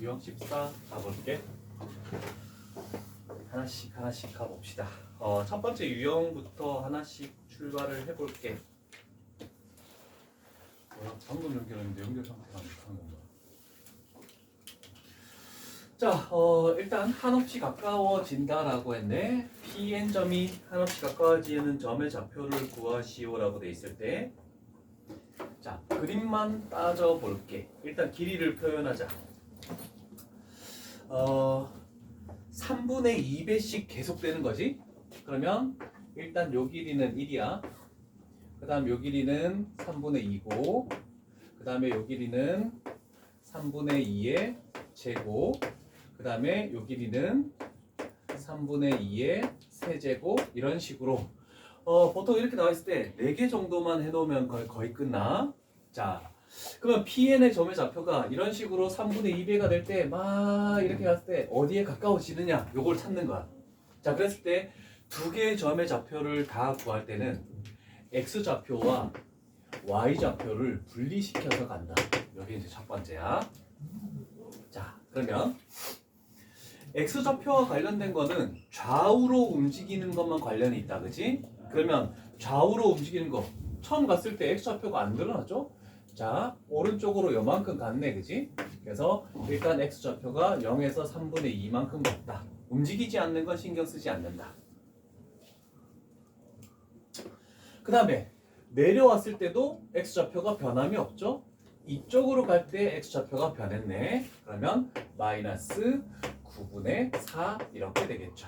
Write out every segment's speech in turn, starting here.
유형 14 가볼게. 하나씩 가봅시다. 첫 번째 유형부터 하나씩 출발을 해볼게. 방금 연결했는데 연결 상태가 안 좋다는 건가? 자, 일단 한없이 가까워진다라고 했네. PN점이 한없이 가까워지는 점의 좌표를 구하시오라고 돼 있을 때, 자, 그림만 따져볼게. 일단 길이를 표현하자. 3분의 2배씩 계속되는 거지? 그러면 일단 요 길이는 1이야. 그 다음 요 길이는 3분의 2고, 그 다음에 요 길이는 3분의 2의 제곱, 그 다음에 요 길이는 3분의 2의 세제곱, 이런 식으로 보통 이렇게 나와 있을 때 4개 정도만 해놓으면 거의 끝나. 자, 그러면 PN의 점의 좌표가 이런 식으로 3분의 2배가 될 때 막 이렇게 갔을 때 어디에 가까워지느냐, 요걸 찾는 거야. 자, 그랬을 때 두 개의 점의 좌표를 다 구할 때는 X좌표와 Y좌표를 분리시켜서 간다. 여기 이제 첫 번째야. 자, 그러면 X좌표와 관련된 거는 좌우로 움직이는 것만 관련이 있다, 그치? 그러면 좌우로 움직이는 거 처음 갔을 때 X좌표가 안 늘어나죠? 자, 오른쪽으로 요만큼 갔네, 그치? 그래서 일단 X좌표가 0에서 3분의 2만큼 갔다. 움직이지 않는 건 신경 쓰지 않는다. 그 다음에 내려왔을 때도 X좌표가 변함이 없죠? 이쪽으로 갈 때 X좌표가 변했네. 그러면 마이너스 9분의 4 이렇게 되겠죠.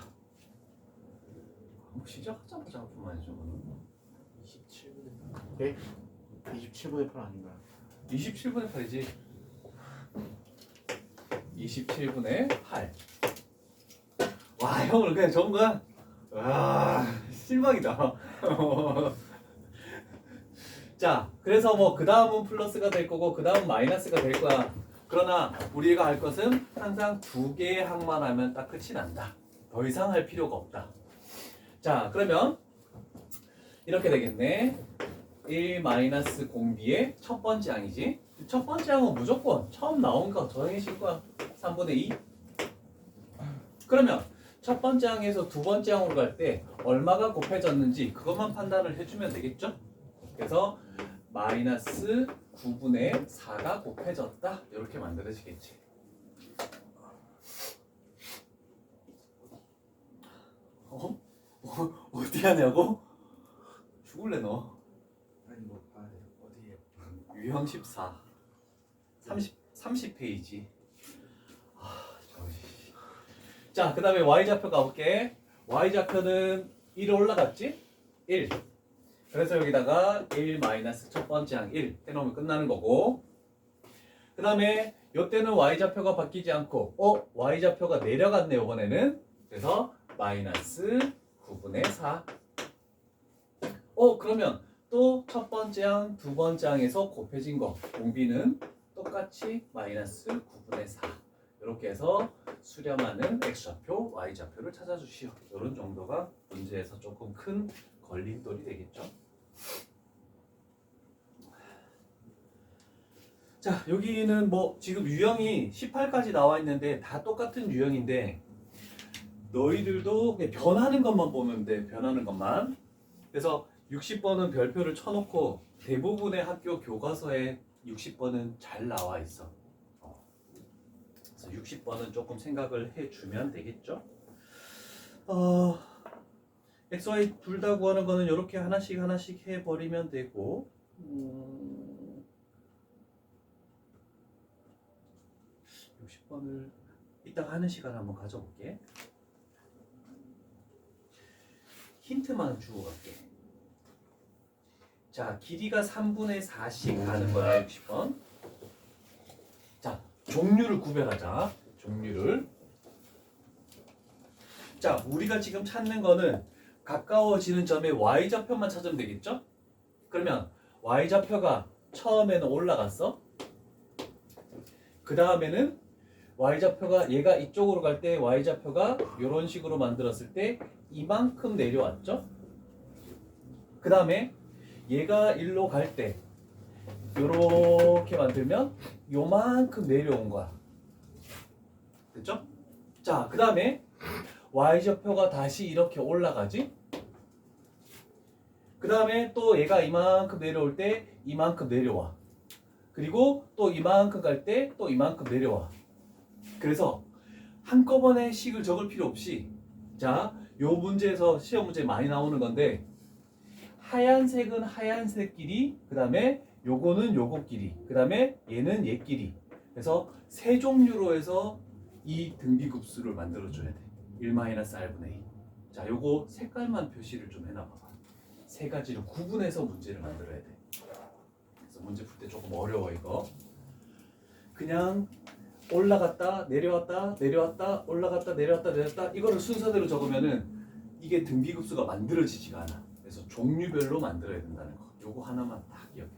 시작하자마자 아프면 저거는 27분의 8. 네? 27분의 8 아닌가요? 27분의 8이지. 27분의 8. 와, 형 오늘 그냥 적은 거야? 와, 실망이다. 자, 그래서 뭐 그 다음은 플러스가 될 거고 그 다음은 마이너스가 될 거야. 그러나 우리가 할 것은 항상 두 개의 항만 하면 딱 끝이 난다. 더 이상 할 필요가 없다. 자, 그러면 이렇게 되겠네. 1-0b의 첫 번째 항이지. 첫 번째 항은 무조건 처음 나온 거 더해질 거야. 3분의 2. 그러면 첫 번째 항에서 두 번째 항으로 갈 때 얼마가 곱해졌는지 그것만 판단을 해주면 되겠죠? 그래서 마이너스 9분의 4가 곱해졌다. 이렇게 만들어지겠지. 어디 하냐고? 죽을래 너. 아니 뭐 어디에요? 유형 14 30페이지. 자, 그 다음에 Y좌표 가볼게. Y좌표는 1 올라갔지? 1. 그래서 여기다가 1 마이너스 첫 번째 항 1 해놓으면 끝나는 거고, 그 다음에 요때는 Y좌표가 바뀌지 않고 Y좌표가 내려갔네 이번에는. 그래서 마이너스 9분의 4. 그러면 또 첫 번째 항, 두 번째 항에서 곱해진 거 공비는 똑같이 마이너스 9분의 4. 이렇게 해서 수렴하는 X좌표, Y좌표를 찾아주시오. 이런 정도가 문제에서 조금 큰 걸림돌이 되겠죠. 자, 여기는 뭐 지금 유형이 18까지 나와 있는데 다 똑같은 유형인데 너희들도 그냥 변하는 것만 보면 돼. 변하는 것만. 그래서 60번은 별표를 쳐놓고 대부분의 학교 교과서에 60번은 잘 나와 있어. 그래서 60번은 조금 생각을 해주면 되겠죠. X, Y 둘 다 구하는 거는 이렇게 하나씩 해버리면 되고, 60번을 이따가 하는 시간 한번 가져볼게. 힌트만 주고 갈게. 자, 길이가 3분의 4씩 가는 거야, 60번. 자, 종류를 구별하자. 종류를. 자, 우리가 지금 찾는 거는 가까워지는 점의 Y좌표만 찾으면 되겠죠? 그러면 Y좌표가 처음에는 올라갔어. 그 다음에는 Y좌표가 얘가 이쪽으로 갈 때 Y좌표가 이런 식으로 만들었을 때 이만큼 내려왔죠? 그 다음에 얘가 일로 갈 때 요렇게 만들면 요만큼 내려온 거야. 됐죠? 자, 그 다음에 y좌표가 다시 이렇게 올라가지? 그 다음에 또 얘가 이만큼 내려올 때 이만큼 내려와. 그리고 또 이만큼 갈 때 또 이만큼 내려와. 그래서 한꺼번에 식을 적을 필요 없이 자, 요 문제에서 시험 문제 많이 나오는 건데 하얀색은 하얀색 길이, 그 다음에 요거는 요거 길이, 그 다음에 얘는 얘 길이. 그래서 세 종류로 해서 이 등비급수를 만들어줘야 돼. 1-r분의 2. 자, 요거 색깔만 표시를 좀 해놔봐봐. 세 가지를 구분해서 문제를 만들어야 돼. 그래서 문제 풀 때 조금 어려워 이거. 그냥 올라갔다 내려왔다 내려왔다 올라갔다 내려왔다 내려왔다 이거를 순서대로 적으면은 이게 등비급수가 만들어지지가 않아. 그래서 종류별로 만들어야 된다는 거. 요거 하나만 딱 기억해.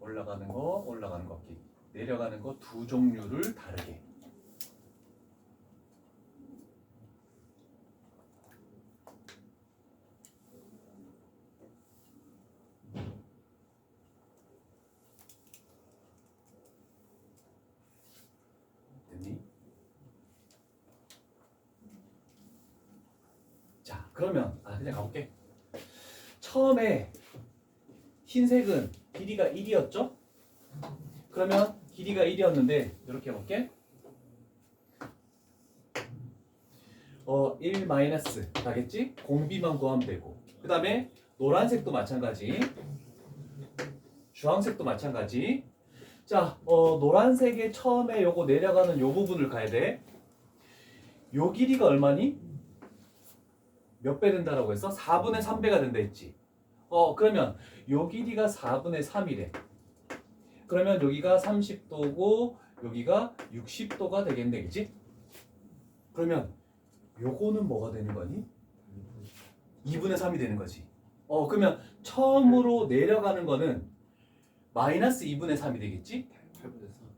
올라가는 거 내려가는 거 두 종류를 다르게. 됐니? 자, 그러면 그냥 가볼게. 처음에 흰색은 길이가 1이었죠? 그러면 길이가 1이었는데 이렇게 해볼게. 1 마이너스 가겠지? 공비만 구하면 되고. 그 다음에 노란색도 마찬가지. 주황색도 마찬가지. 자, 노란색의 처음에 요거 내려가는 요 부분을 가야 돼. 요 길이가 얼마니? 몇 배 된다라고 했어? 4분의 3배가 된다 했지. 그러면 요 길이가 4분의 3이래. 그러면 여기가 30도고 여기가 60도가 되겠네, 그치? 그러면 요거는 뭐가 되는 거니? 2분의 3이 되는 거지. 그러면 처음으로 내려가는 거는 마이너스 2분의 3이 되겠지? 8분의 3.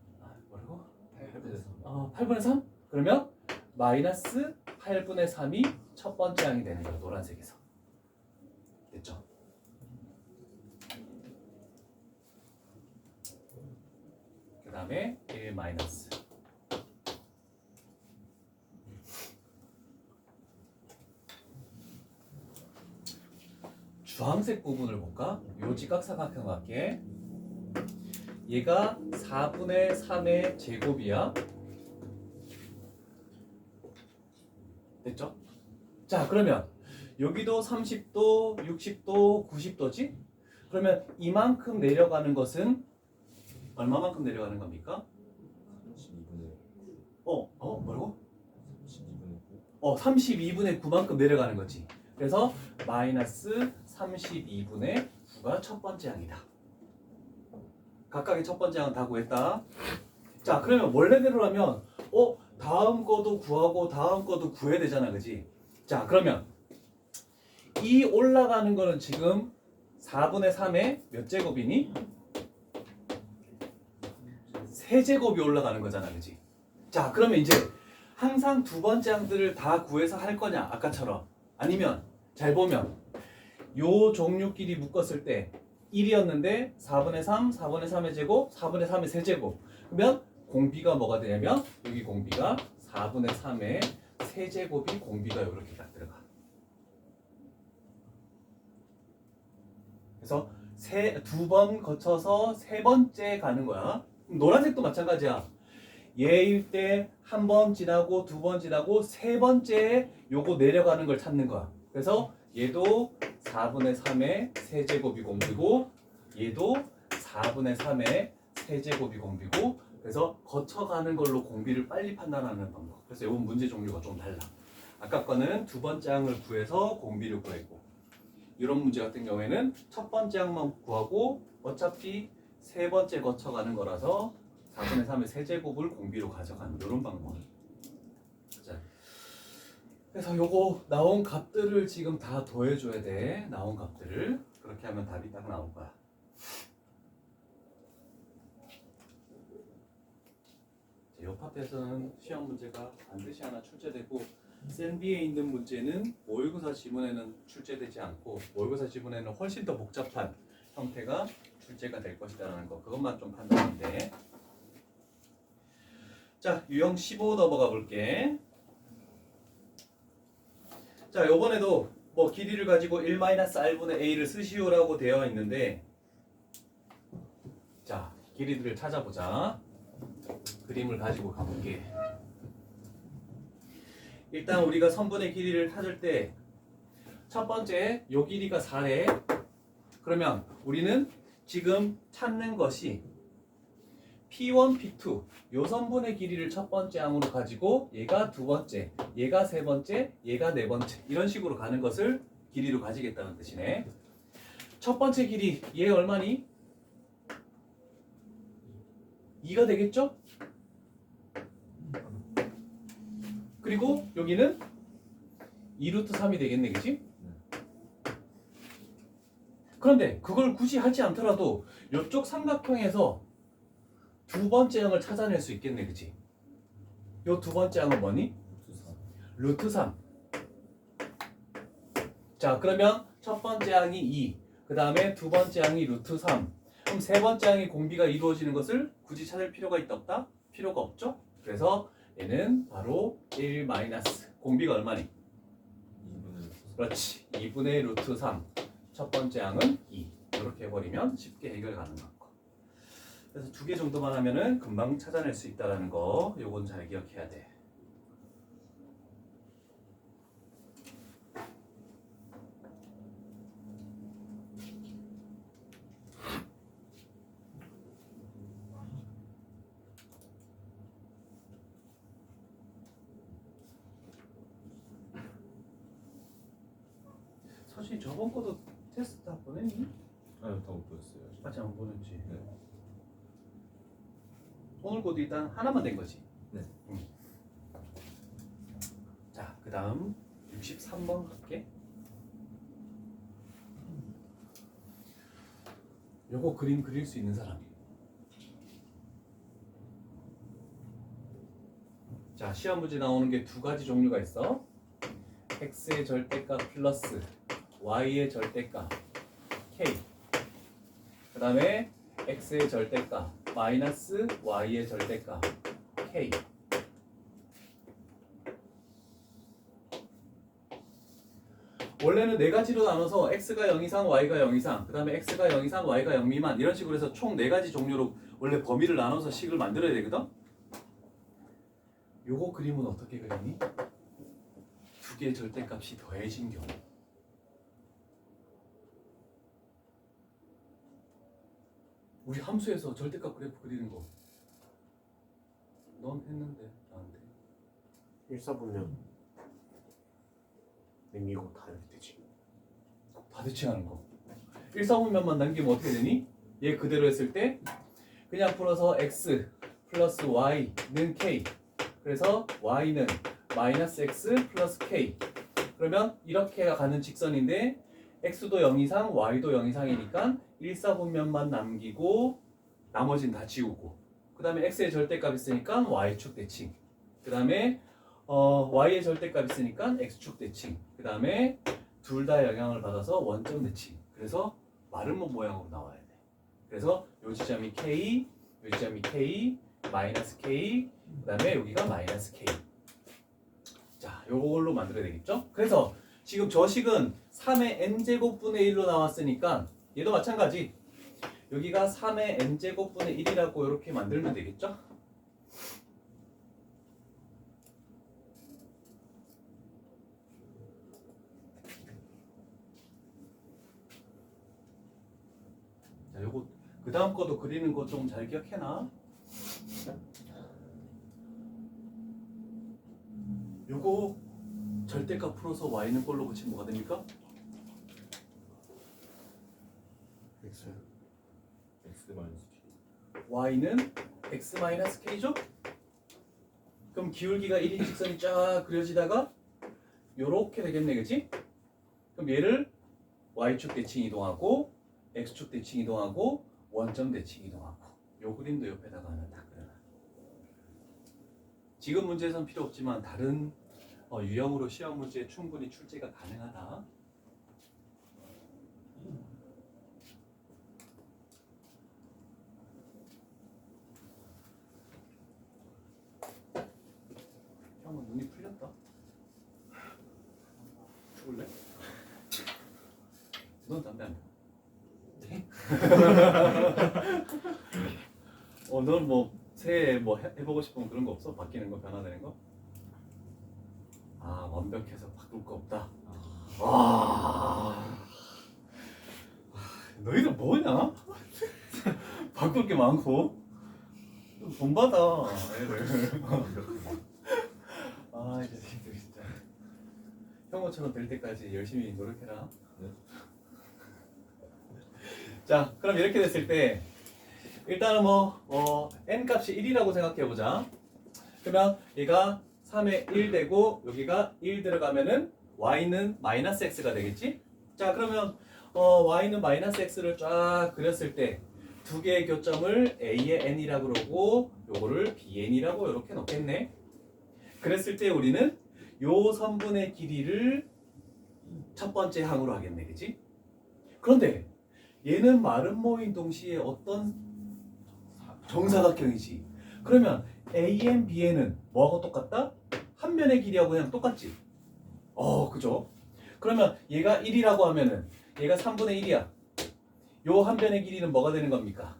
뭐라고? 8분의 3. 8분의 3? 그러면 마이너스 8분의 3이 첫 번째 항이 되는 거야, 노란색에서. 됐죠? 그 다음에 1 마이너스. 주황색 부분을 볼까? 요 직각삼각형 할게. 얘가 4분의 3의 제곱이야. 됐죠? 자, 그러면 여기도 30도, 60도, 90도지? 그러면 이만큼 내려가는 것은 얼마만큼 내려가는 겁니까? 32분의 뭐라고? 32분의 9. 32분의 9만큼 내려가는 거지. 그래서 마이너스 32분의 9가 첫 번째 항이다. 각각의 첫 번째 항은 다 구했다. 자, 그러면 원래대로라면 다음 거도 구하고 다음 거도 구해야 되잖아, 그지? 자, 그러면 이 올라가는 거는 지금 4분의 3의 몇 제곱이니? 세제곱이 올라가는 거잖아, 그지? 자, 그러면 이제 항상 두 번째 항들을 다 구해서 할 거냐, 아까처럼. 아니면 잘 보면 요 종류끼리 묶었을 때 1이었는데 4분의 3, 4분의 3의 제곱, 4분의 3의 세제곱. 그러면 공비가 뭐가 되냐면 여기 공비가 4분의 3의 세제곱이 공비가 이렇게 딱 들어가. 그래서 두 번 거쳐서 세 번째 가는 거야. 노란색도 마찬가지야. 얘일 때 한 번 지나고 두 번 지나고 세 번째 요거 내려가는 걸 찾는 거야. 그래서 얘도 4분의 3의 세제곱이 공비고 얘도 4분의 3의 세제곱이 공비고 그래서 거쳐가는 걸로 공비를 빨리 판단하는 방법. 그래서 이번 문제 종류가 좀 달라. 아까 거는 두 번째 항을 구해서 공비를 구했고 이런 문제 같은 경우에는 첫 번째 항만 구하고 어차피 세 번째 거쳐가는 거라서 4분의 3의 세제곱을 공비로 가져가는 이런 방법. 자, 그래서 요거 나온 값들을 지금 다 더해줘야 돼. 나온 값들을. 그렇게 하면 답이 딱 나올 거야. 이 파트에서는 시험 문제가 반드시 하나 출제되고 센비에 있는 문제는 모의고사 지문에는 출제되지 않고 모의고사 지문에는 훨씬 더 복잡한 형태가 출제가 될 것이라는 거 그것만 좀 판단하면 돼. 자, 유형 15 넘어가 볼게. 자, 요번에도 뭐 길이를 가지고 1-r분의 a를 쓰시오라고 되어 있는데 자, 길이들을 찾아보자. 그림을 가지고 가볼게. 일단 우리가 선분의 길이를 찾을 때 첫 번째 요 길이가 4래. 그러면 우리는 지금 찾는 것이 P1, P2 요 선분의 길이를 첫 번째 항으로 가지고 얘가 두 번째, 얘가 세 번째, 얘가 네 번째 이런 식으로 가는 것을 길이로 가지겠다는 뜻이네. 첫 번째 길이 얘 얼마니? 2가 되겠죠? 그리고 여기는 2루트 3이 되겠네, 그치? 그런데 그걸 굳이 하지 않더라도 이쪽 삼각형에서 두 번째 항을 찾아낼 수 있겠네, 그치? 요 두 번째 항은 뭐니? 루트 3. 자, 그러면 첫 번째 항이 2, 그 다음에 두 번째 항이 루트 3. 그럼 세 번째 항이 공비가 이루어지는 것을 굳이 찾을 필요가 있다 없다? 필요가 없죠? 그래서 얘는 바로 1 마이너스 공비가 얼마니? 2분의 그렇지. 2분의 루트 3. 첫 번째 항은 2. 이렇게 해버리면 쉽게 해결 가능한 거. 그래서 두 개 정도만 하면은 금방 찾아낼 수 있다는 거. 요건 잘 기억해야 돼. 사실 저번 거도 테스트 다 보냈니? 아니요, 다못 보였어요. 아직 안 보냈지. 네. 오늘 것도 일단 하나만 된 거지. 네. 자, 그 다음 63번 갈게. 요거 그림 그릴 수 있는 사람. 자, 시험 문제 나오는 게 두 가지 종류가 있어. x의 절대값 플러스 y의 절대값 k. 그 다음에 x의 절대값 마이너스 y의 절대값 k. 원래는 네 가지로 나눠서 x가 0 이상, y가 0 이상, 그 다음에 x가 0 이상, y가 0 미만 이런 식으로 해서 총 네 가지 종류로 원래 범위를 나눠서 식을 만들어야 되거든? 요거 그림은 어떻게 그리니? 두 개의 절대값이 더해진 경우. 우리 함수에서 절대값 그래프 그리는 거. 넌 했는데 나한테. 1사분면 남기고 다 이렇게 되지. 다 대칭하는 거. 1사분면만 남기면 어떻게 되니? 얘 그대로 했을 때 그냥 풀어서 x 플러스 y는 k. 그래서 y는 마이너스 x 플러스 k. 그러면 이렇게 가는 직선인데 x도 0 이상, y도 0 이상이니까 1사분면만 남기고 나머지는 다 지우고 그 다음에 x의 절대값 있으니까 y축 대칭 그 다음에 y의 절대값 있으니까 x축 대칭 그 다음에 둘 다 영향을 받아서 원점 대칭. 그래서 마름모 모양으로 나와야 돼. 그래서 요 지점이 k, 요 지점이 k, 마이너스 k 그 다음에 여기가 마이너스 k. 자, 요걸로 만들어야 되겠죠? 그래서 지금 저 식은 3의 n제곱분의 1로 나왔으니까 얘도 마찬가지. 여기가 3의 n제곱분의 1이라고 이렇게 만들면 되겠죠? 자, 요거 그 다음 거도 그리는 거 좀 잘 기억해놔. 요거 절대값 풀어서 y는 꼴로 고치면 뭐가 됩니까? X x 마이너스 k. y는 x 마이너스 k죠? 그럼 기울기가 1인 직선이 쫙 그려지다가 요렇게 되겠네, 그치? 그럼 얘를 y축 대칭 이동하고 x축 대칭 이동하고 원점 대칭 이동하고 요 그림도 옆에다가 하나 딱 그려놔. 지금 문제에선 필요 없지만 다른 유형으로 시험 문제에 충분히 출제가 가능하다. 형은 눈이 풀렸다. 죽을래? 넌 담배 안 네? 넌 뭐 새해 뭐 해보고 싶은 그런 거 없어? 바뀌는 거, 변화되는 거? 아, 완벽해서 바꿀 거 없다. 와, 너희들 뭐냐? 바꿀 게 많고 돈 받아 애들. 아, 이 자식들 진짜. 형호처럼 될 때까지 열심히 노력해라. 네. 자, 그럼 이렇게 됐을 때 일단은 n 값이 1이라고 생각해 보자. 그러면 얘가 3에 1 되고 여기가 1 들어가면은 y는 마이너스 x가 되겠지? 자, 그러면 y는 마이너스 x를 쫙 그렸을 때 두 개의 교점을 a의 n이라고 그러고 요거를 bn이라고 이렇게 놓겠네. 그랬을 때 우리는 요 선분의 길이를 첫 번째 항으로 하겠네, 그치? 그런데 얘는 마름모인 동시에 어떤 정사각형이지. 그러면 AN, BN은 뭐하고 똑같다? 한 면의 길이하고 그냥 똑같지. 그죠? 그러면 얘가 1이라고 하면은 얘가 3분의 1이야. 요 한 면의 길이는 뭐가 되는 겁니까?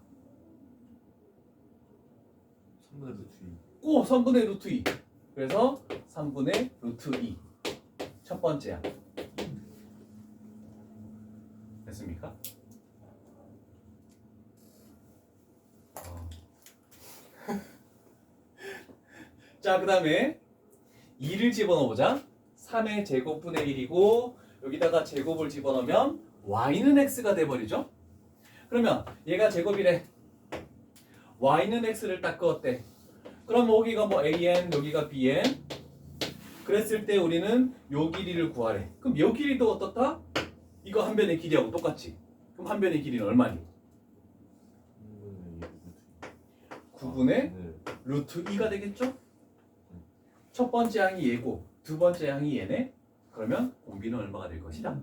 3분의 루트 2. 3분의 루트 2. 그래서 3분의 루트 2. 첫 번째야. 됐습니까? 자, 그 다음에 2를 집어넣어보자. 3의 제곱분의 1이고 여기다가 제곱을 집어넣으면 y는 x가 돼버리죠. 그러면 얘가 제곱이래. y는 x를 딱 그었대. 그럼 여기가 뭐 an, 여기가 bn. 그랬을 때 우리는 요 길이를 구하래. 그럼 요 길이도 어떻다? 이거 한 변의 길이하고 똑같지. 그럼 한 변의 길이는 얼마니? 9분의 루트 2가 되겠죠? 첫 번째 항이 얘고 두 번째 항이 얘네. 그러면 공비는 얼마가 될 것이다?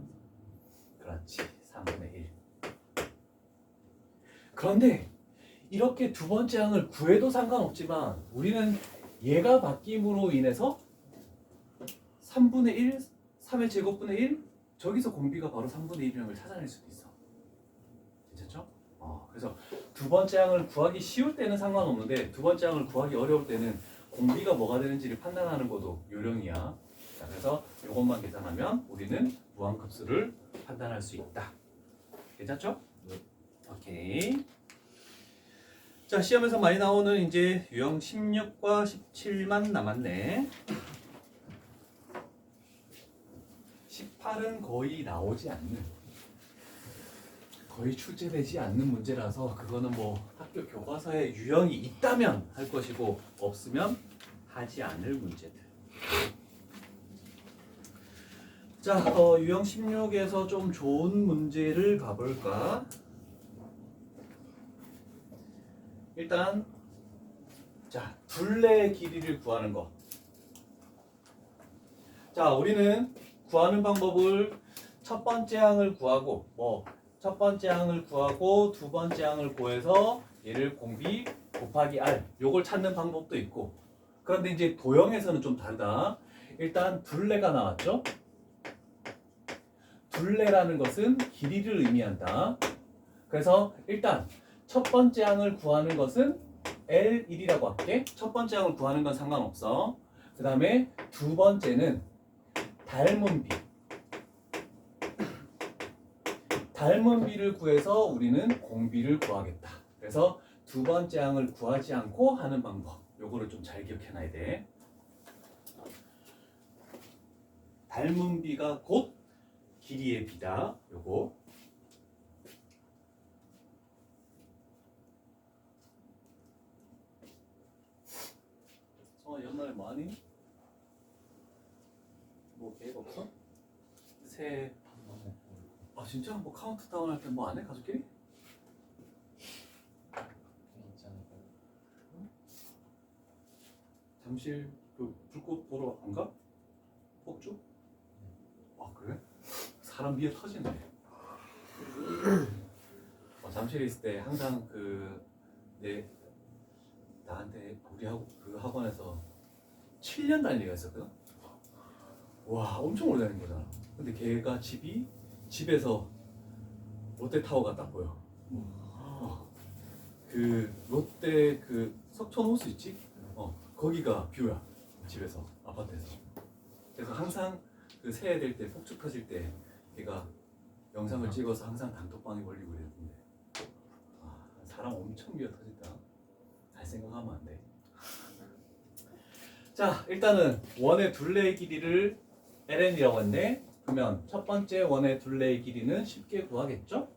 그렇지, 3분의 1. 그런데 이렇게 두 번째 항을 구해도 상관없지만 우리는 얘가 바뀜으로 인해서 3분의 1, 3의 제곱분의 1, 저기서 공비가 바로 3분의 1이라는 걸 찾아낼 수도 있어. 괜찮죠? 그래서 두 번째 항을 구하기 쉬울 때는 상관없는데 두 번째 항을 구하기 어려울 때는 공비가 뭐가 되는지를 판단하는 것도 요령이야. 자, 그래서 이것만 계산하면 우리는 무한급수를 판단할 수 있다. 괜찮죠? 네. 오케이. 자, 시험에서 많이 나오는 이제 유형 16과 17만 남았네. 18은 거의 나오지 않는, 거의 출제되지 않는 문제라서 그거는 뭐 학교 교과서에 유형이 있다면 할 것이고 없으면 하지 않을 문제들. 자, 유형 16에서 좀 좋은 문제를 가볼까? 일단 자, 둘레의 길이를 구하는 거. 자, 우리는 구하는 방법을 첫 번째 항을 구하고 첫 번째 항을 구하고 두 번째 항을 구해서 얘를 공비 곱하기 r 요걸 찾는 방법도 있고, 그런데 이제 도형에서는 좀 다르다. 일단 둘레가 나왔죠. 둘레라는 것은 길이를 의미한다. 그래서 일단 첫 번째 항을 구하는 것은 L1이라고 할게. 첫 번째 항을 구하는 건 상관없어. 그 다음에 두 번째는 닮은 비. 닮은 비를 구해서 우리는 공비를 구하겠다. 그래서 두 번째 항을 구하지 않고 하는 방법. 요거를 좀 잘 기억해놔야 돼. 닮은 비가 곧 길이의 비다. 요거. 연말에 뭐 하니? 뭐 계획 없어? 새해 진짜? 뭐 카운트다운 할 때 뭐 안 해? 가족끼리? 잠실 그 불꽃 보러 안 가? 폭죽? 아 그래? 사람 미에 터지네. 잠실에 있을 때 항상 나한테 우리 그 학원에서 7년 다닌 애가 있었거든. 와 엄청 오래 다닌 거잖아. 근데 걔가 집에서 롯데타워가 딱 보여. 그 롯데 그 석촌 호수 있지? 거기가 뷰야. 집에서 아파트에서. 그래서 항상 그 새해 될 때 폭죽 터질 때 걔가 영상을 찍어서 항상 단톡방에 올리고 이랬는데 사람 엄청 미어 터진다. 잘 생각하면 안 돼. 자 일단은 원의 둘레의 길이를 ln이라고 했네. 그러면 첫 번째 원의 둘레의 길이는 쉽게 구하겠죠?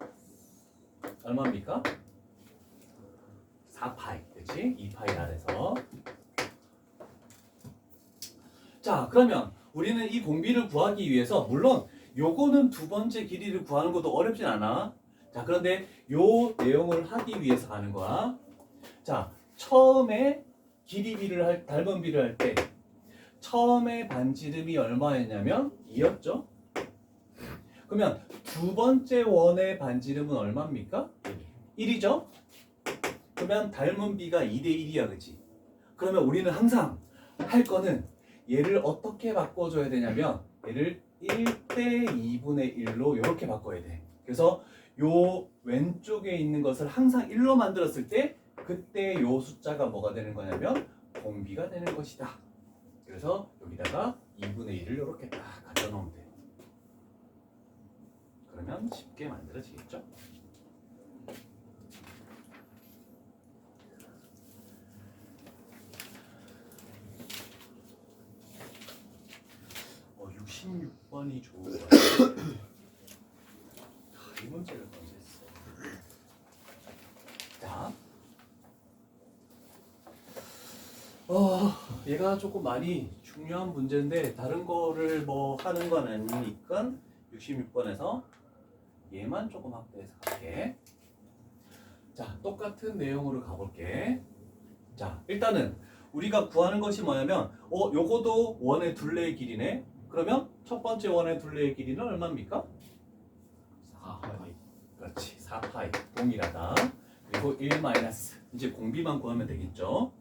얼마입니까? 4파이, 그렇지? 2파이 아래서. 자, 그러면 우리는 이 공비를 구하기 위해서 물론 요거는 두 번째 길이를 구하는 것도 어렵진 않아. 자, 그런데 요 내용을 하기 위해서 하는 거야. 자, 처음에 닮은 비를 할 때 처음에 반지름이 얼마였냐면 2였죠? 그러면 두 번째 원의 반지름은 얼마입니까? 1이죠? 그러면 닮은 비가 2대 1이야, 그치? 그러면 우리는 항상 할 거는 얘를 어떻게 바꿔줘야 되냐면 얘를 1대 2분의 1로 이렇게 바꿔야 돼. 그래서 요 왼쪽에 있는 것을 항상 1로 만들었을 때 그때 요 숫자가 뭐가 되는 거냐면 공비가 되는 것이다. 그래서 여기다가 2분의 1을 이렇게 딱 갖다 놓으면 돼. 그러면 쉽게 만들어지겠죠? 어, 66번이 좋은 거야. 이 문제를 먼저 했어. 자, 얘가 조금 많이 중요한 문제인데 다른 거를 뭐 하는 건 아니니까 66번에서 얘만 조금 확대해서 갈게. 자, 똑같은 내용으로 가볼게. 자, 일단은 우리가 구하는 것이 뭐냐면 요거도 원의 둘레의 길이네. 그러면 첫 번째 원의 둘레의 길이는 얼마입니까? 4파이. 그렇지, 4파이. 동일하다. 그리고 1 마이너스. 이제 공비만 구하면 되겠죠.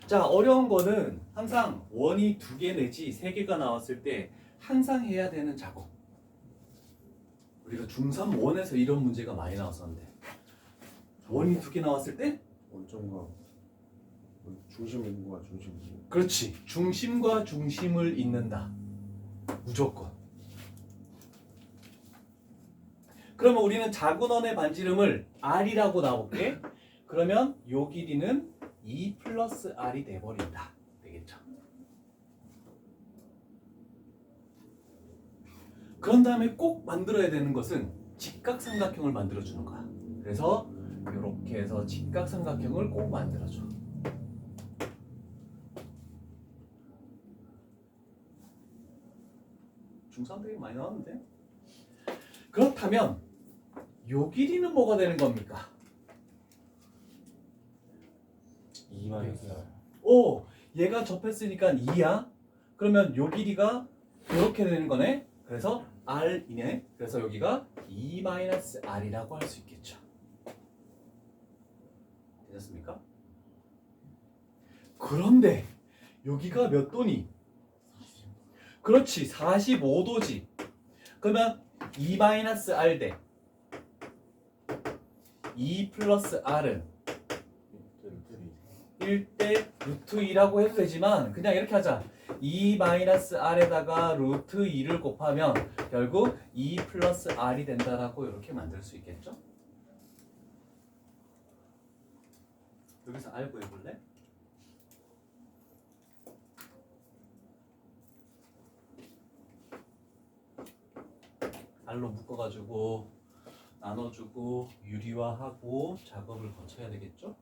자, 어려운 거는 항상 원이 2개 내지 3개가 나왔을 때 항상 해야 되는 작업. 우리가 중3 원에서 이런 문제가 많이 나왔었는데 원이 2개 나왔을 때 원점과 중심 있는 거와 중심 있는 거. 그렇지, 중심과 중심을 잇는다. 무조건. 그러면 우리는 작은 원의 반지름을 r이라고 나올게. 그러면 요 길이는 2 플러스 r이 돼버린다. 되겠죠? 그런 다음에 꼭 만들어야 되는 것은 직각삼각형을 만들어주는 거야. 그래서 이렇게 해서 직각삼각형을 꼭 만들어줘. 중3 되게 많이 나왔는데? 그렇다면 요 길이는 뭐가 되는 겁니까? 2 마이너스 R. 오, 얘가 접했으니까 2야. 그러면 요 길이가 이렇게 되는 거네. 그래서 r이네. 그래서 여기가 2-r이라고 할 수 있겠죠. 되셨습니까? 그런데 여기가 몇 도니? 그렇지, 45도지. 그러면 2-r 대 2 플러스 r은 1대 루트 2라고 해도 되지만 그냥 이렇게 하자. 2-r에다가 루트 2를 곱하면 결국 2 플러스 r이 된다라고 이렇게 만들 수 있겠죠? 여기서 r 구해볼래? r로 묶어가지고 나눠주고 유리화하고 작업을 거쳐야 되겠죠?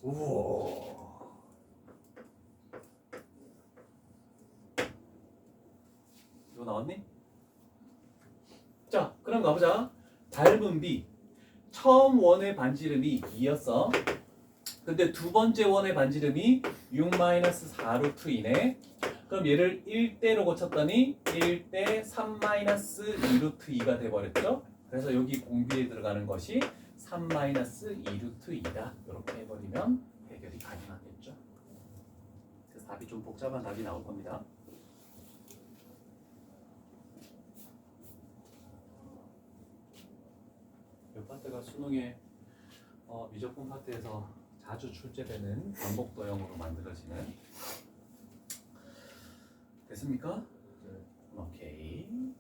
우와. 이거 나왔니? 자, 그럼 가보자. 닮은 B. 처음 원의 반지름이 2였어. 근데 두 번째 원의 반지름이 6-4루트2네. 그럼 얘를 1대로 고쳤더니 1대 3-2루트2가 돼버렸죠. 그래서 여기 공비에 들어가는 것이 3-2루트2다. 이렇게 해버리면 해결이 가능하겠죠. 그래서 답이 좀 복잡한 답이 나올 겁니다. 몇 파트가 수능에 미적분 파트에서 자주 출제되는 반복 도형으로 만들어지는. 됐습니까? 오케이.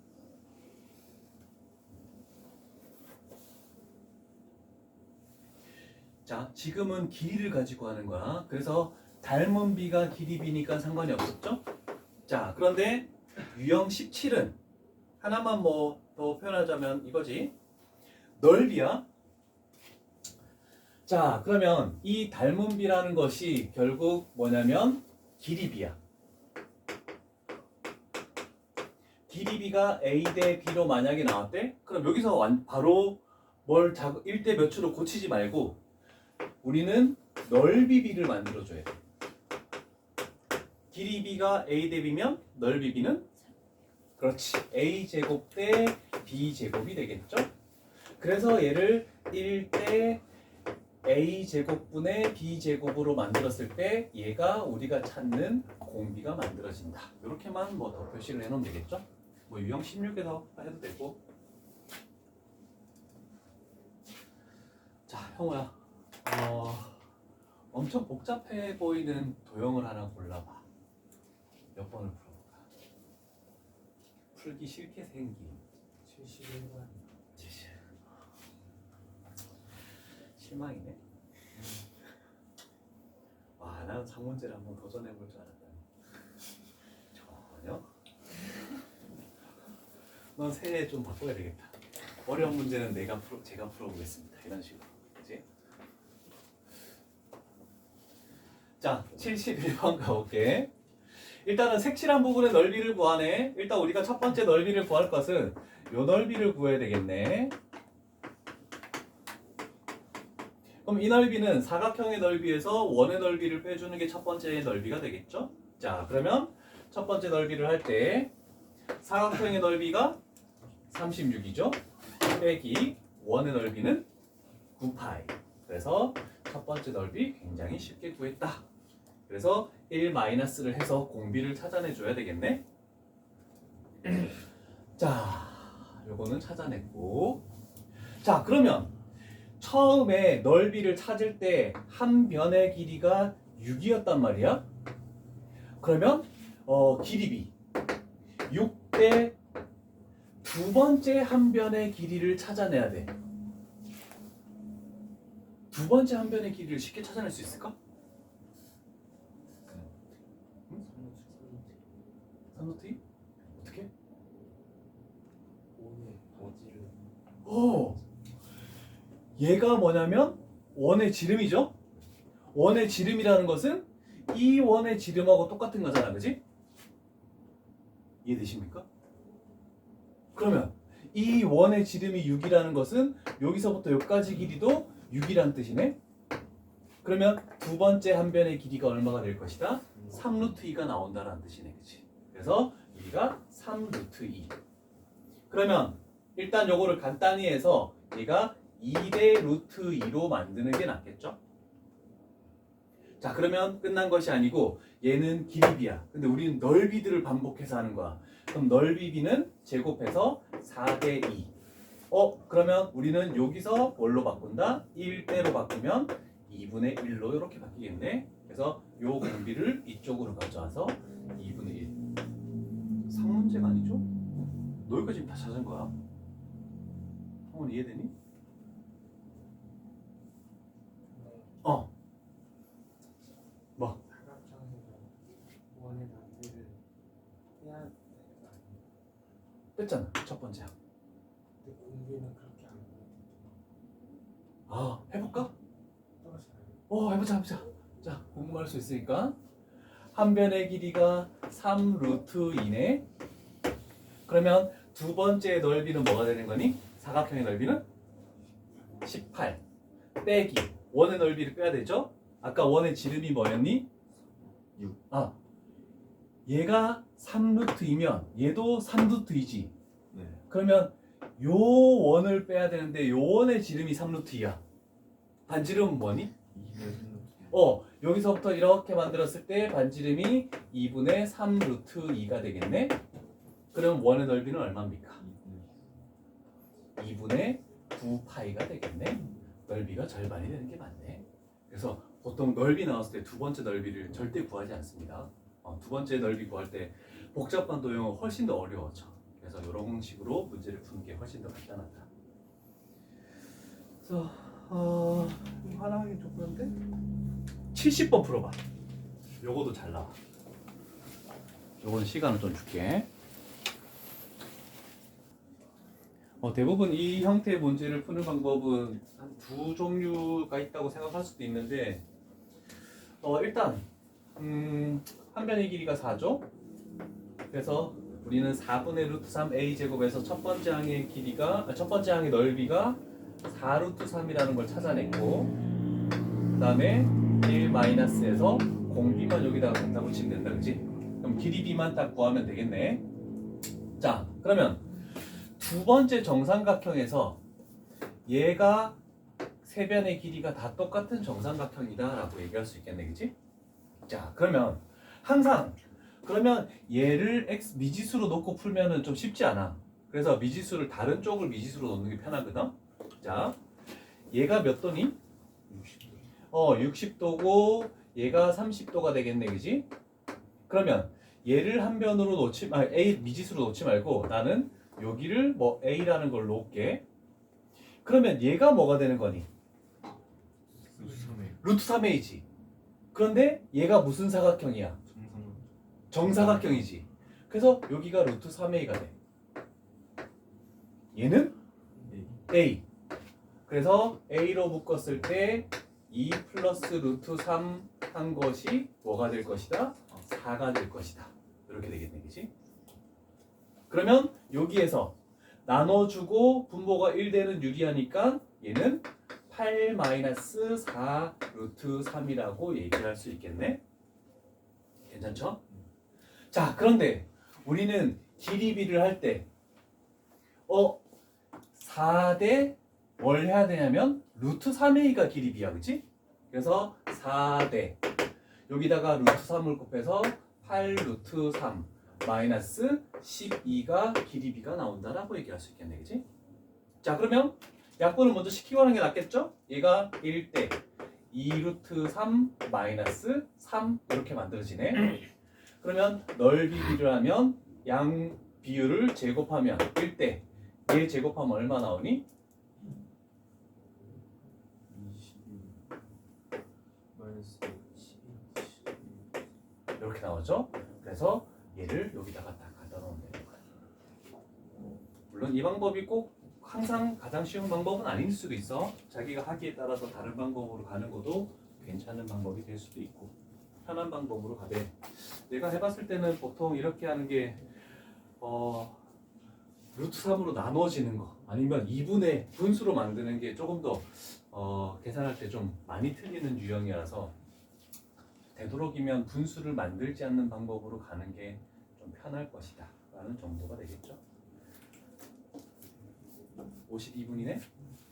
자, 지금은 길이를 가지고 하는 거야. 그래서 닮은 B가 길이 B니까 상관이 없었죠? 자, 그런데 유형 17은 하나만 뭐 더 표현하자면 이거지. 넓이야. 자, 그러면 이 닮은 B라는 것이 결국 뭐냐면 길이 B야. 길이 B가 A 대 B로 만약에 나왔대? 그럼 여기서 바로 뭘 1대 몇으로 고치지 말고 우리는 넓이 B를 만들어줘야 돼. 길이 B가 A 대 B면 넓이 B는? 그렇지. A 제곱 대 B 제곱이 되겠죠? 그래서 얘를 1대 A 제곱분의 B 제곱으로 만들었을 때 얘가 우리가 찾는 공비가 만들어진다. 이렇게만 뭐 더 표시를 해놓으면 되겠죠? 뭐 유형 16에서 해도 되고. 자, 형우야. 엄청 복잡해 보이는 도형을 하나 골라봐. 몇 번을 풀어볼까? 풀기 싫게 생긴 71번. 실망이네. 와, 나는 상문제를 한번 도전해볼 줄 알았다니. 전혀. 넌 새해 좀 바꿔야 되겠다. 어려운 문제는 제가 풀어보겠습니다. 이런 식으로. 그치? 자, 71번 가볼게. 일단은 색칠한 부분의 넓이를 구하네. 일단 우리가 첫 번째 넓이를 구할 것은 요 넓이를 구해야 되겠네. 그럼 이 넓이는 사각형의 넓이에서 원의 넓이를 빼주는 게 첫 번째 넓이가 되겠죠? 자, 그러면 첫 번째 넓이를 할 때 사각형의 넓이가 36이죠? 빼기 원의 넓이는 9파이. 그래서 첫 번째 넓이 굉장히 쉽게 구했다. 그래서 1-를 해서 공비를 찾아내줘야 되겠네. 자, 요거는 찾아냈고. 자, 그러면 처음에 넓이를 찾을 때 한 변의 길이가 6이었단 말이야. 그러면 길이 B 6대 두 번째 한 변의 길이를 찾아내야 돼. 두 번째 한 변의 길이를 쉽게 찾아낼 수 있을까? 삼루트 어떻게? 원의 반지름. 얘가 뭐냐면 원의 지름이죠. 원의 지름이라는 것은 이 원의 지름하고 똑같은 거잖아, 그지? 이해되십니까? 그러면 이 원의 지름이 6이라는 것은 여기서부터 여기까지 길이도 6이란 뜻이네. 그러면 두 번째 한 변의 길이가 얼마가 될 것이다? 3루트 2가 나온다는 뜻이네, 그치? 그래서 여기가 3루트 2. 그러면 일단 요거를 간단히 해서 얘가 2대 루트 2로 만드는 게 낫겠죠? 자, 그러면 끝난 것이 아니고 얘는 길이 B야. 근데 우리는 넓이들을 반복해서 하는 거야. 그럼 넓이 B는 제곱해서 4대 2. 그러면 우리는 여기서 뭘로 바꾼다? 1대로 바꾸면 2분의 1로 이렇게 바뀌겠네. 그래서 요 공비를 이쪽으로 가져와서 2분의 1. 상문제가 아니죠? 너 여기까지 지금 다 찾은 거야. 형은 이해되니? 뭐? 사각형에서 원의 반지를 해야 되는 거 아니에요? 뺐잖아, 첫 번째. 근데 공비는 그렇게 안 해요. 해볼까? 떨어져요. 해보자. 자, 궁금할 수 있으니까. 한 변의 길이가 3 루트 2네. 그러면 두 번째 넓이는 뭐가 되는 거니? 사각형의 넓이는 18 빼기 원의 넓이를 빼야 되죠? 아까 원의 지름이 뭐였니? 6. 얘가 3루트이면 얘도 3루트이지. 네. 그러면 요 원을 빼야 되는데 요 원의 지름이 3루트이야. 반지름은 뭐니? 2분의 여기서부터 이렇게 만들었을 때 반지름이 2분의 3 루트 2가 되겠네. 그럼 원의 넓이는 얼마입니까? 2분의 9파이가 되겠네. 넓이가 절반이 되는 게 맞네. 그래서 보통 넓이 나왔을 때 두 번째 넓이를 절대 구하지 않습니다. 두 번째 넓이 구할 때 복잡한 도형은 훨씬 더 어려워져. 그래서 이런 식으로 문제를 푸는 게 훨씬 더 간단하다. 그래서 이거 하나 하긴 좀 그런데 70번 풀어봐. 요거도 잘 나와. 요거는 시간을 좀 줄게. 대부분 이 형태의 문제를 푸는 방법은 한 두 종류가 있다고 생각할 수도 있는데 일단 한 변의 길이가 4죠. 그래서 우리는 4분의 루트 3 a 제곱에서 첫 번째 항의 넓이가 4 루트 3이라는 걸 찾아냈고, 그 다음에 1 마이너스에서 공비만 여기다가 갖다 붙이면 된다, 그치? 그럼 길이 b만 딱 구하면 되겠네. 자, 그러면 두 번째 정삼각형에서 얘가 세 변의 길이가 다 똑같은 정삼각형이다 라고 얘기할 수 있겠네, 그치? 자, 그러면 항상 얘를 x 미지수로 놓고 풀면은 좀 쉽지 않아. 그래서 미지수를 다른 쪽을 미지수로 놓는 게 편하거든. 자, 얘가 몇 도니? 60도고 얘가 30도가 되겠네, 그지? 그러면 얘를 한 변으로 A 미지수로 놓지 말고 나는 여기를 뭐 A라는 걸 놓을게. 그러면 얘가 뭐가 되는 거니? 루트 3A지. 그런데 얘가 무슨 사각형이야? 정사각형이지. 그래서 여기가 루트 3A가 돼. 얘는 A. 그래서 A로 묶었을 때 2 플러스 루트 3 한 것이 뭐가 될 것이다? 4가 될 것이다. 이렇게 되겠네, 그치? 그러면 여기에서 나눠주고 분모가 1되는 유리하니까 얘는 8 마이너스 4 루트 3이라고 얘기할 수 있겠네? 괜찮죠? 자, 그런데 우리는 길이 비를 할 때 4대 뭘 해야 되냐면 루트 3a가 길이 비야, 그치? 그래서 4대 여기다가 루트 3을 곱해서 8 루트 3 마이너스 12가 길이 비가 나온다라고 얘기할 수 있겠네, 그치? 자, 그러면 약분을 먼저 시키고 하는 게 낫겠죠? 얘가 1대 2 루트 3 마이너스 3 이렇게 만들어지네. 그러면 넓이 비를 하면 양 비율을 제곱하면 1대 얘 제곱하면 얼마 나오니? 22 이렇게 나오죠? 그래서 얘를 여기다가 딱 갖다 놓으면 되는 거야. 물론 이 방법이 꼭 항상 가장 쉬운 방법은 아닐 수도 있어. 자기가 하기에 따라서 다른 방법으로 가는 것도 괜찮은 방법이 될 수도 있고 편한 방법으로 가되 내가 해봤을 때는 보통 이렇게 하는 게 루트 3으로 나눠지는 거 아니면 2분의 분수로 만드는 게 조금 더 계산할 때 좀 많이 틀리는 유형이라서 되도록이면 분수를 만들지 않는 방법으로 가는 게 좀 편할 것이다 라는 정도가 되겠죠. 52분이네.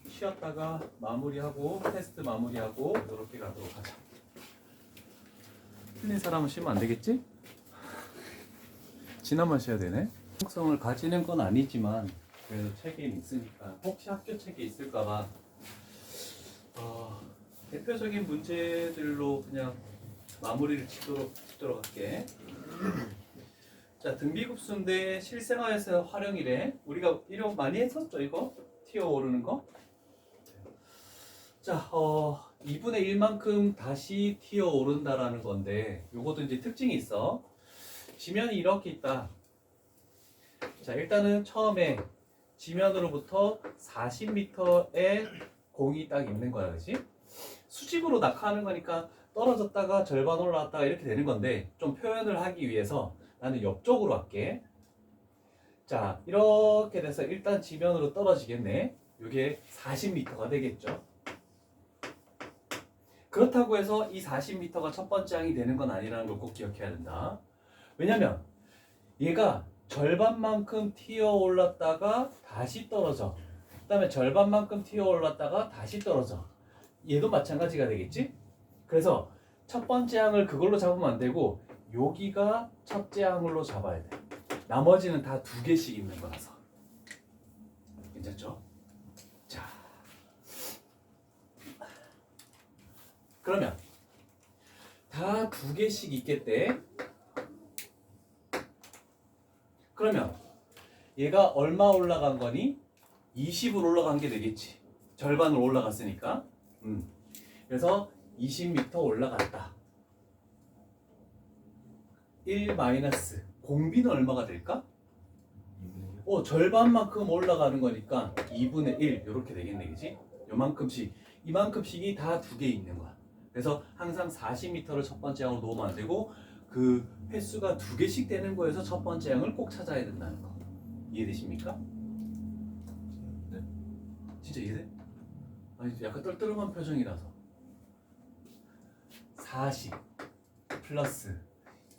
쉬었다가 마무리하고 테스트 마무리하고 이렇게 가도록 하자. 틀린 사람은 쉬면 안 되겠지? 지나만 쉬어야 되네. 성을 가지는 건 아니지만 그래도 책에 있으니까 혹시 학교 책에 있을까봐 대표적인 문제들로 그냥 마무리를 짓도록 할게. 자, 등비급수인데 실생활에서 활용이래. 우리가 이런 많이 했었죠, 이거? 튀어 오르는 거. 자, 2분의 1만큼 다시 튀어 오른다라는 건데 요것도 이제 특징이 있어. 지면이 이렇게 있다. 자, 일단은 처음에 지면으로부터 40m의 공이 딱 있는 거야, 그렇지? 수직으로 낙하하는 거니까 떨어졌다가 절반 올라왔다가 이렇게 되는 건데 좀 표현을 하기 위해서 나는 옆쪽으로 할게. 자, 이렇게 돼서 일단 지면으로 떨어지겠네. 이게 40m가 되겠죠. 그렇다고 해서 이 40m가 첫 번째 항이 되는 건 아니라는 걸 꼭 기억해야 된다. 왜냐면 얘가 절반만큼 튀어 올랐다가 다시 떨어져. 그 다음에 절반만큼 튀어 올랐다가 다시 떨어져. 얘도 마찬가지가 되겠지? 그래서 첫 번째 항을 그걸로 잡으면 안 되고 여기가 첫째 항으로 잡아야 돼. 나머지는 다 두 개씩 있는 거라서. 괜찮죠? 자, 그러면 다 두 개씩 있겠대. 그러면 얘가 얼마 올라간 거니? 20으로 올라간 게 되겠지. 절반으로 올라갔으니까. 그래서 20m 올라갔다. 1 마이너스 공비는 얼마가 될까? 절반만큼 올라가는 거니까 2분의 1 이렇게 되겠네, 그지? 요만큼씩, 이만큼씩이 다 두 개 있는 거야. 그래서 항상 40m를 첫 번째 항으로 놓으면 안 되고 그 횟수가 두 개씩 되는 거에서 첫 번째 항을 꼭 찾아야 된다는 거. 이해되십니까? 네. 진짜 이해돼? 아니, 약간 떨떠름한 표정이라서. 40 플러스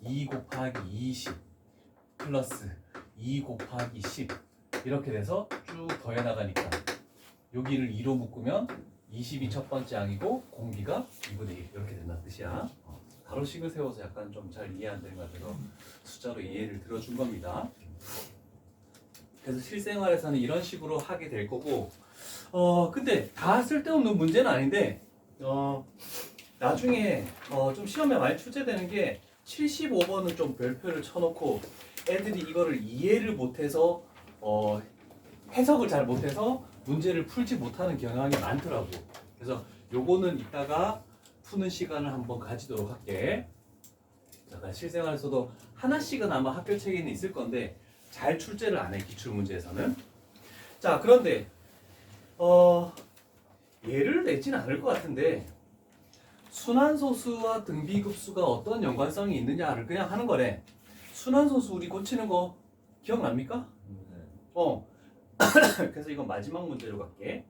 2 곱하기 20 플러스 2 곱하기 10 이렇게 돼서 쭉 더해 나가니까 여기를 2로 묶으면 20이 첫 번째 항이고 공비가 2분의 1 이렇게 된다는 뜻이야. 가로식을 세워서 약간 좀 잘 이해 안 되는 것 같아서 숫자로 이해를 들어준 겁니다. 그래서 실생활에서는 이런 식으로 하게 될 거고 근데 다 쓸데없는 문제는 아닌데 나중에 좀 시험에 많이 출제되는 게 75번은 좀 별표를 쳐놓고 애들이 이거를 이해를 못해서 해석을 잘 못해서 문제를 풀지 못하는 경향이 많더라고. 그래서 요거는 이따가 푸는 시간을 한번 가지도록 할게. 잠깐 실생활에서도 하나씩은 아마 학교 책에는 있을 건데 잘 출제를 안 해, 기출 문제에서는. 자, 그런데 예를 내진 않을 것 같은데 순환소수와 등비급수가 어떤 연관성이 있느냐를 그냥 하는 거래. 순환소수 우리 고치는 거 기억납니까? 그래서 이건 마지막 문제로 갈게.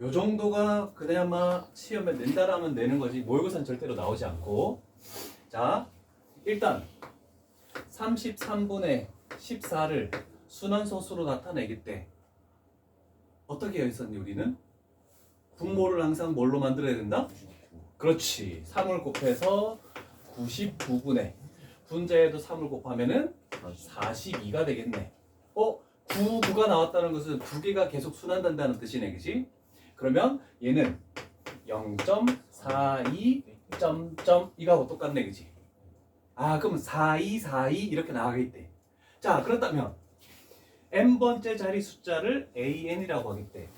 요 정도가 그나마 시험에 낸다라면 내는 거지 모의고사는 절대로 나오지 않고. 자, 일단 33분의 14를 순환소수로 나타내겠대. 어떻게 했었니 우리는? 분모를 항상 뭘로 만들어야 된다? 그렇지. 3을 곱해서 99분의 분자에도 3을 곱하면은 42가 되겠네. 99가 나왔다는 것은 두 개가 계속 순환된다는 뜻이네, 그지? 그러면 얘는 0.42 점점 이거하고 똑같네, 그지? 그럼 4242 이렇게 나가겠대. 자, 그렇다면 n번째 자리 숫자를 an이라고 하겠대.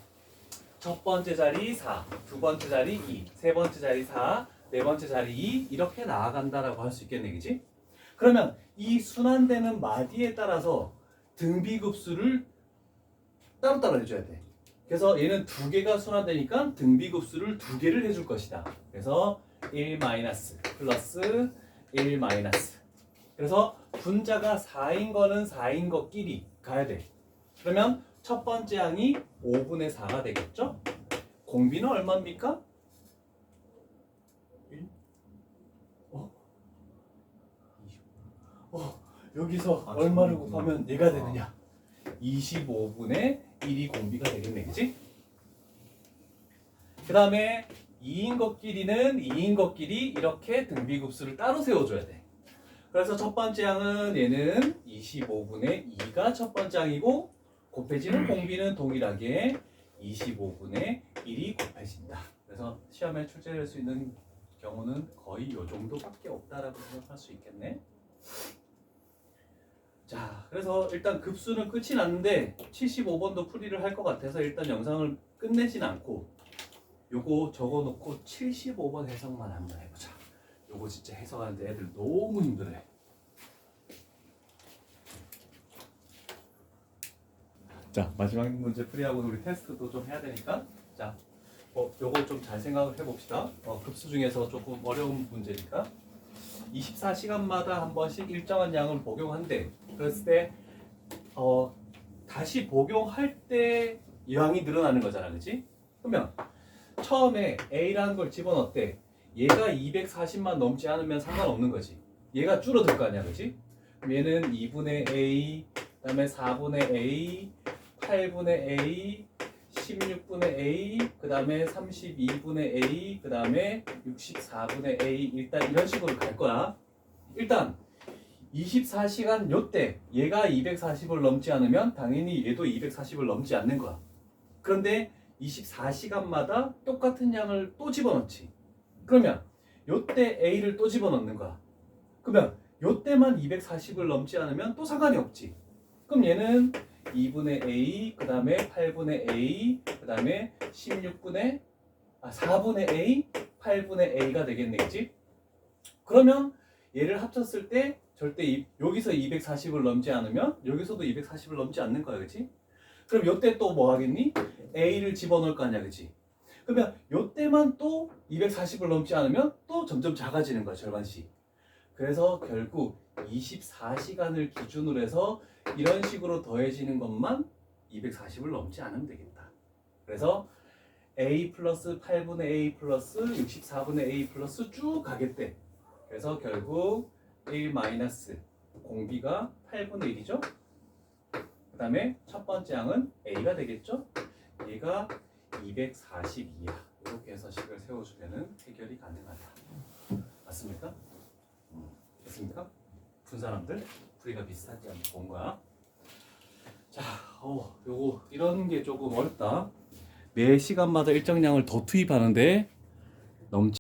첫 번째 자리 4, 두 번째 자리 2, 세 번째 자리 4, 네 번째 자리 2 이렇게 나아간다라고 할 수 있겠네, 그지? 그러면 이 순환되는 마디에 따라서 등비급수를 따로따로 해줘야 돼. 그래서 얘는 두 개가 순환되니까 등비급수를 두 개를 해줄 것이다. 그래서 1 마이너스 플러스 1 마이너스. 그래서 분자가 4인 거는 4인 것끼리 가야 돼. 그러면 첫 번째 항이 5분의 4가 되겠죠? 공비는 얼마입니까? 1? 여기서 얼마를 곱하면 얘가 되느냐? 25분의 1이 공비가 되겠네, 그치? 그 다음에 2인 것끼리는 2인 것끼리 이렇게 등비급수를 따로 세워줘야 돼. 그래서 첫 번째 항은 얘는 25분의 2가 첫 번째 항이고 곱해지는 공비는 동일하게 25분의 1이 곱해진다. 그래서 시험에 출제될 수 있는 경우는 거의 이 정도밖에 없다라고 생각할 수 있겠네. 자, 그래서 일단 급수는 끝이 났는데 75번도 풀이를 할 것 같아서 일단 영상을 끝내진 않고 요거 적어놓고 75번 해석만 한번 해보자. 요거 진짜 해석하는데 애들 너무 힘들어해. 자, 마지막 문제 풀이하고 우리 테스트도 좀 해야 되니까. 자, 요거 좀 잘 생각을 해봅시다. 급수 중에서 조금 어려운 문제니까 24시간마다 한 번씩 일정한 양을 복용한대. 그랬을 때 다시 복용할 때 양이 늘어나는 거잖아, 그렇지? 그러면 처음에 A라는 걸 집어넣었대. 얘가 240만 넘지 않으면 상관없는 거지. 얘가 줄어들 거 아니야, 그렇지? 그럼 얘는 2분의 A, 그다음에 4분의 A, 8분의 A, 16분의 A, 그 다음에 32분의 A, 그 다음에 64분의 A, 일단 이런 식으로 갈 거야. 일단 24시간 요때 얘가 240을 넘지 않으면 당연히 얘도 240을 넘지 않는 거야. 그런데 24시간마다 똑같은 양을 또 집어넣지. 그러면 요때 A를 또 집어넣는 거야. 그러면 요때만 240을 넘지 않으면 또 상관이 없지. 그럼 얘는 2분의 A, 그 다음에 8분의 A, 그 다음에 4분의 A, 8분의 A가 되겠네, 그치? 그러면 얘를 합쳤을 때 절대 여기서 240을 넘지 않으면 여기서도 240을 넘지 않는 거야, 그치? 그럼 요때 또 뭐 하겠니? A를 집어넣을 거 아니야, 그치? 그러면 요때만 또 240을 넘지 않으면 또 점점 작아지는 거야, 절반씩. 그래서 결국 24시간을 기준으로 해서 이런 식으로 더해지는 것만 240을 넘지 않으면 되겠다. 그래서 A 플러스 8분의 A 플러스 64분의 A 플러스 쭉 가겠대. 그래서 결국 1 마이너스 공비가 8분의 1이죠. 그 다음에 첫 번째 양은 A가 되겠죠. 얘가 242야. 이렇게 해서 식을 세워주면 해결이 가능하다. 맞습니까? 됐습니까? 푼 사람들 풀이가 비슷하지 않게 본 거야. 자, 요거 이런 게 조금 어렵다. 매 시간마다 일정량을 더 투입하는데 넘치